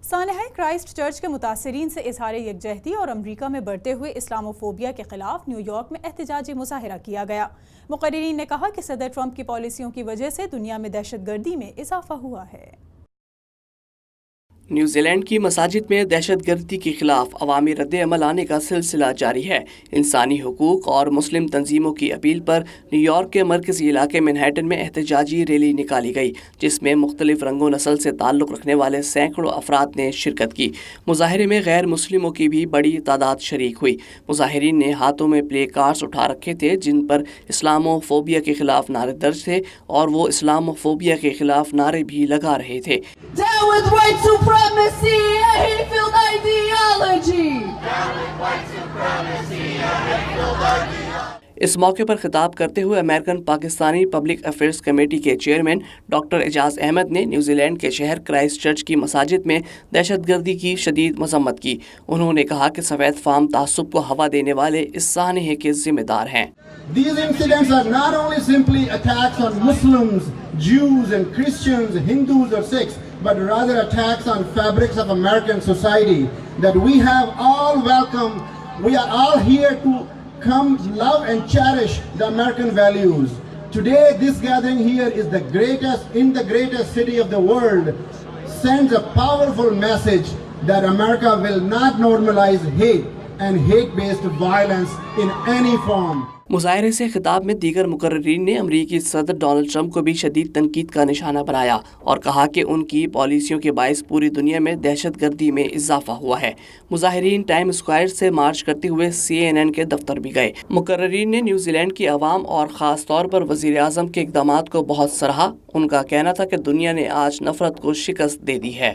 सानहा Christ church के मुतासरीन से इजहार यकजहती और अमरीका में बढ़ते हुए इस्लामोफोबिया के खिलाफ न्यूयॉर्क में एहतजाजी मुजाहरा किया गया। मुकर्रिरीन ने कहा कि सदर ट्रंप की पॉलिसियों की वजह से दुनिया में दहशतगर्दी में इजाफा हुआ है। न्यूजीलैंड की मसाजिद में दहशतगर्दी के खिलाफ अवामी रद्द-ए-अमल आने का सिलसिला जारी है। इंसानी हुकूक और मुस्लिम तंजीमों की अपील पर न्यूयॉर्क के मरकजी इलाके मैनहट्टन में एहतजाजी रैली निकाली गई, जिसमें मुख्तलिफ रंगो नस्ल से ताल्लुक़ रखने वाले सैकड़ों अफराद ने शिरकत की। मुजाहरे में गैर मुस्लिमों की भी बड़ी तादाद शरीक हुई। मुजाहिरीन ने हाथों में प्ले कार्ड्स उठा रखे थे जिन पर इस्लामोफोबिया के खिलाफ नारे दर्ज थे और वो इस्लामोफोबिया के खिलाफ नारे भी लगा रहे थे। Down with white supremacy, a hate-filled ideology. Down with white supremacy, a hate-filled ideology. इस मौके पर खिताब करते हुए American Pakistani public affairs committee के चेयरमैन डॉक्टर एजाज अहमद ने न्यूजीलैंड के शहर क्राइस्ट चर्च की मसाजिद में दहशतगर्दी की शदीद मजम्मत की। उन्होंने कहा कि सफ़ेद फाम तासुब को हवा देने वाले इस सानहे के जिम्मेदार हैं। These incidents are not only simply attacks on Muslims, Jews and Christians, Hindus or Sikhs, but rather attacks on fabrics of American society that we have all welcomed. We are all here to come love and cherish the American values. Today this gathering here is the greatest city of the world, sends a powerful message that America will not normalize hate and hate-based violence in any form. मुजाहरे से खिताब में दीगर मुकर्रिरीन ने अमरीकी सदर Donald Trump को भी शदीद तनकीद का निशाना बनाया और कहा कि उनकी पॉलिसियों के बायस पूरी दुनिया में दहशतगर्दी में इजाफा हुआ है। मुजाहिरीन टाइम स्क्वायर से मार्च करते हुए CNN के दफ्तर भी गए। मुकर्रिरीन ने न्यूजीलैंड की आवाम और ख़ास तौर पर वज़ीर आज़म के इक़दामात को बहुत सराहा। उनका कहना था कि दुनिया ने आज नफरत को शिकस्त दे दी है।